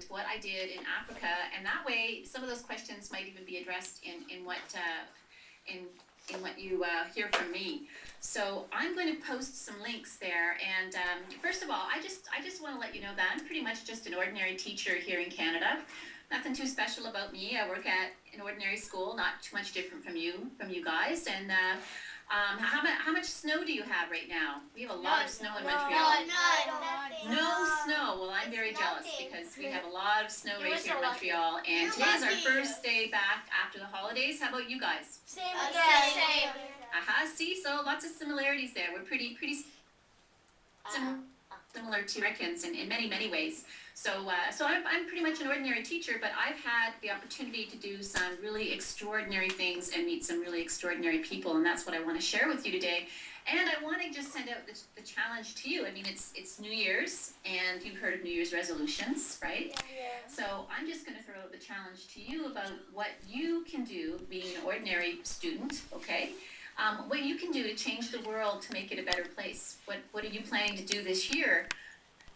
about what I did in Africa, and that way some of those questions might even be addressed in what you hear from me. So I'm going to post some links there, and first of all, I just want to let you know that I'm pretty much just an ordinary teacher here in Canada. Nothing too special about me. I work at an ordinary school, not too much different from you guys. And how much snow do you have right now? We have a lot of snow in Montreal. No snow. Well, I'm very jealous because we have a lot of snow right here in Montreal. And today is our first day back after the holidays. How about you guys? Same. See, so lots of similarities there. We're pretty similar to Americans in many ways. So I'm pretty much an ordinary teacher, but I've had the opportunity to do some really extraordinary things and meet some really extraordinary people, and that's what I want to share with you today. And I want to just send out the challenge to you. I mean, it's New Year's, and you've heard of New Year's resolutions, right? Yeah. So I'm just going to throw out the challenge to you about what you can do being an ordinary student, okay? What you can do to change the world to make it a better place. What are you planning to do this year?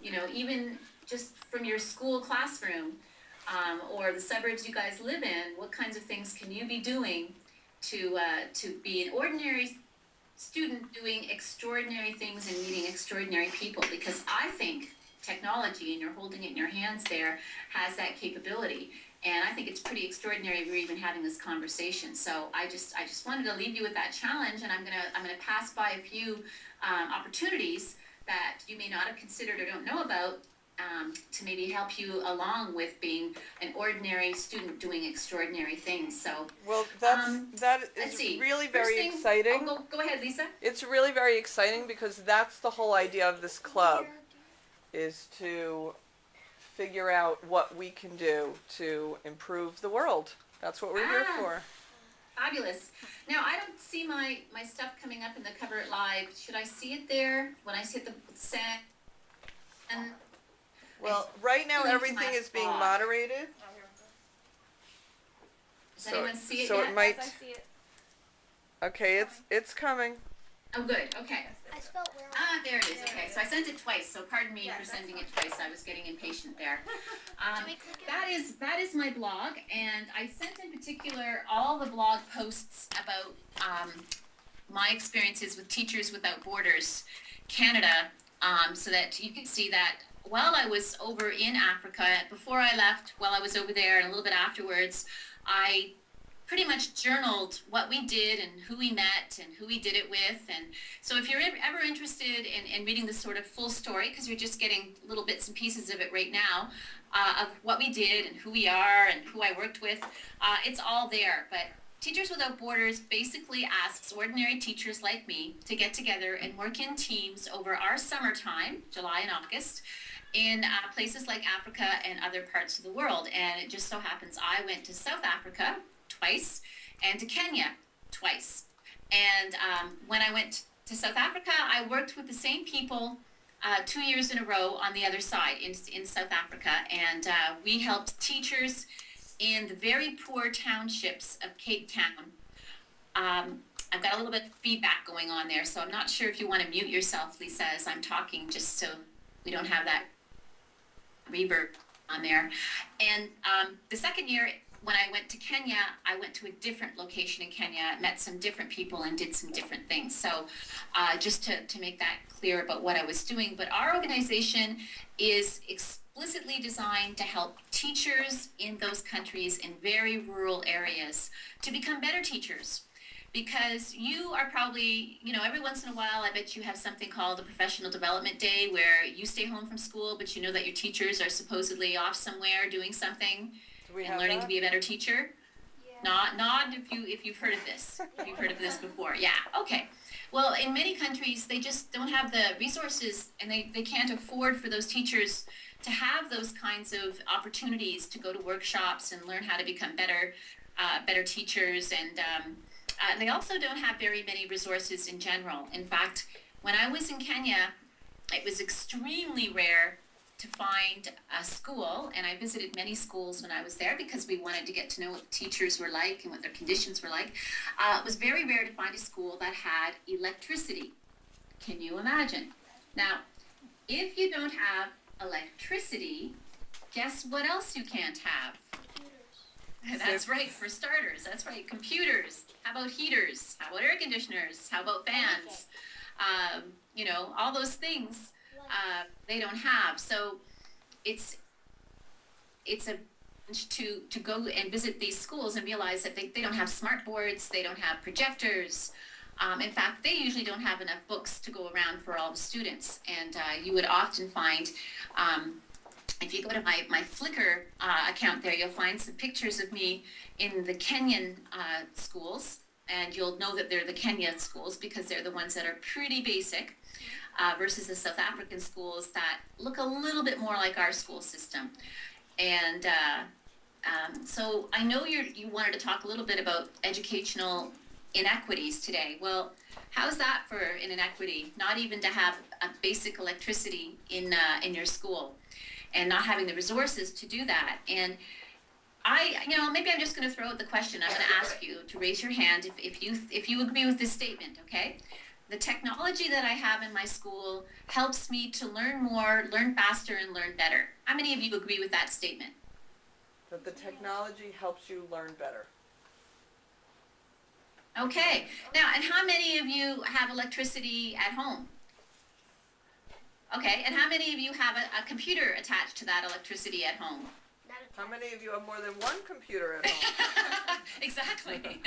You know, even just from your school classroom or the suburbs you guys live in, what kinds of things can you be doing to be an ordinary student doing extraordinary things and meeting extraordinary people? Because I think technology, and you're holding it in your hands there, has that capability. And I think it's pretty extraordinary we're even having this conversation. So I just wanted to leave you with that challenge, and I'm gonna pass by a few opportunities that you may not have considered or don't know about to maybe help you along with being an ordinary student doing extraordinary things. So well, that is really very exciting. Go ahead, Lisa. It's really very exciting because that's the whole idea of this club, is to figure out what we can do to improve the world. That's what we're here for. Fabulous. Now, I don't see my stuff coming up in the Cover It Live. Should I see it there when I hit the send? And well, right now everything is being moderated. Does anyone see it so yet? It might. I see it. Okay, it's coming. Oh, good. Okay. I spelled where. There it is. Okay, so I sent it twice. So pardon me for sending it twice. I was getting impatient there. That is my blog, and I sent in particular all the blog posts about my experiences with Teachers Without Borders Canada, so that you can see that while I was over in Africa, before I left, while I was over there, and a little bit afterwards, I pretty much journaled what we did and who we met and who we did it with. And so if you're ever interested in reading the sort of full story, because you're just getting little bits and pieces of it right now, of what we did and who we are and who I worked with, it's all there. But Teachers Without Borders basically asks ordinary teachers like me to get together and work in teams over our summertime, July and August, in places like Africa and other parts of the world. And it just so happens I went to South Africa twice and to Kenya twice. And when I went to South Africa, I worked with the same people 2 years in a row on the other side in South Africa. And we helped teachers in the very poor townships of Cape Town. I've got a little bit of feedback going on there, so I'm not sure if you want to mute yourself, Lisa, as I'm talking, just so we don't have that reverb on there. And the second year, when I went to Kenya, I went to a different location in Kenya, met some different people, and did some different things. So just to make that clear about what I was doing. But our organization is explicitly designed to help teachers in those countries in very rural areas to become better teachers. Because you are probably, every once in a while, I bet you have something called a professional development day where you stay home from school, but you know that your teachers are supposedly off somewhere doing something and learning to be a better teacher. Yeah. Nod if you've heard of this. If you've heard of this before. Yeah, okay. Well, in many countries, they just don't have the resources, and they can't afford for those teachers to have those kinds of opportunities to go to workshops and learn how to become better teachers. And they also don't have very many resources in general. In fact, when I was in Kenya, it was extremely rare to find a school, and I visited many schools when I was there because we wanted to get to know what the teachers were like and what their conditions were like. It was very rare to find a school that had electricity. Can you imagine? Now, if you don't have electricity, guess what else you can't have? That's right, for starters. That's right, computers. How about heaters? How about air conditioners? How about fans? You know, all those things they don't have. So it's a to go and visit these schools and realize that they don't have smart boards, they don't have projectors. In fact, they usually don't have enough books to go around for all the students. And you would often find, if you go to my Flickr account there, you'll find some pictures of me in the Kenyan schools. And you'll know that they're the Kenyan schools because they're the ones that are pretty basic versus the South African schools that look a little bit more like our school system. And so I know you wanted to talk a little bit about educational inequities today. Well, how's that for an inequity? Not even to have a basic electricity in your school, and not having the resources to do that. And maybe I'm just going to throw out the question. I'm going to ask you to raise your hand if you agree with this statement. Okay, the technology that I have in my school helps me to learn more, learn faster, and learn better. How many of you agree with that statement? That the technology helps you learn better. Okay. Now, and how many of you have electricity at home? Okay. And how many of you have a computer attached to that electricity at home? How many of you have more than one computer at home? Exactly.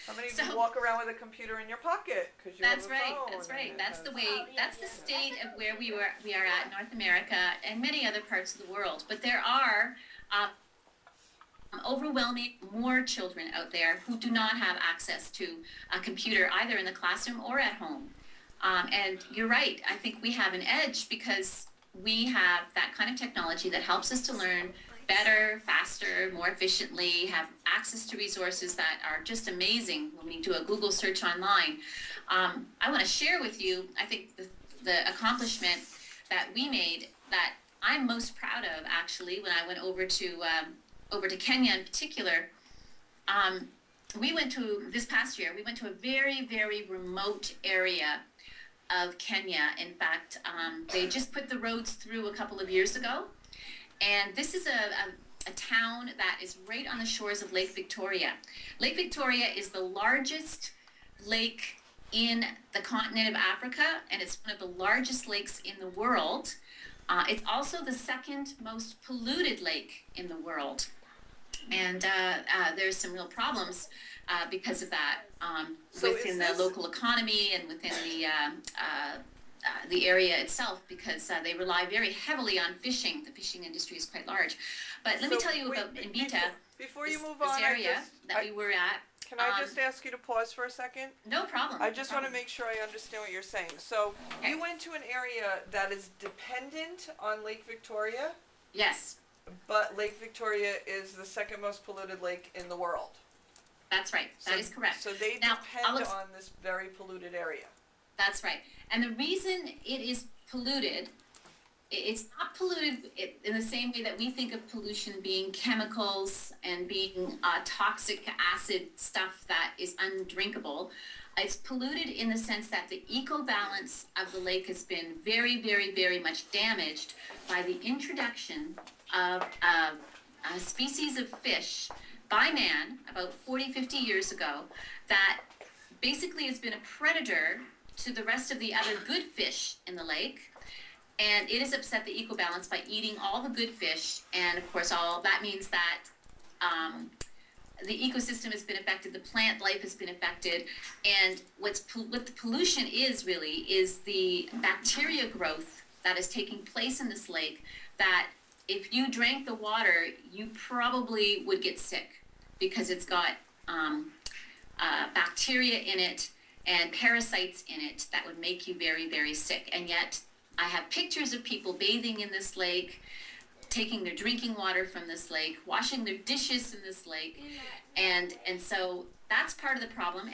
How many of you walk around with a computer in your pocket because you have a phone? That's right. That's the way. That's the state of where we are at in North America and many other parts of the world. But there are overwhelming more children out there who do not have access to a computer either in the classroom or at home. And you're right. I think we have an edge because we have that kind of technology that helps us to learn better, faster, more efficiently, have access to resources that are just amazing when we do a Google search online. I want to share with you, I think, the accomplishment that we made that I'm most proud of, actually, when I went over to Kenya in particular. This past year, we went to a very, very remote area of Kenya. In fact, they just put the roads through a couple of years ago. And this is a town that is right on the shores of Lake Victoria. Lake Victoria is the largest lake in the continent of Africa, and it's one of the largest lakes in the world. It's also the second most polluted lake in the world. And there's some real problems because of that within the local economy and within the area itself, because they rely very heavily on fishing. The fishing industry is quite large. But let me tell you about Mbita, before you move this on, area that we were at. Can I just ask you to pause for a second? No problem. I just want to make sure I understand what you're saying. So you went to an area that is dependent on Lake Victoria? Yes. But Lake Victoria is the second most polluted lake in the world. That's right. That is correct. So they depend on this very polluted area. That's right. And the reason it is polluted, it's not polluted in the same way that we think of pollution being chemicals and being toxic acid stuff that is undrinkable. It's polluted in the sense that the eco-balance of the lake has been very, very, very much damaged by the introduction of a species of fish by man about 40, 50 years ago that basically has been a predator to the rest of the other good fish in the lake, and it has upset the eco-balance by eating all the good fish, and of course all that means that the ecosystem has been affected, the plant life has been affected, and what the pollution is really is the bacteria growth that is taking place in this lake that if you drank the water, you probably would get sick because it's got bacteria in it and parasites in it that would make you very, very sick. And yet I have pictures of people bathing in this lake, taking their drinking water from this lake, washing their dishes in this lake. And so that's part of the problem.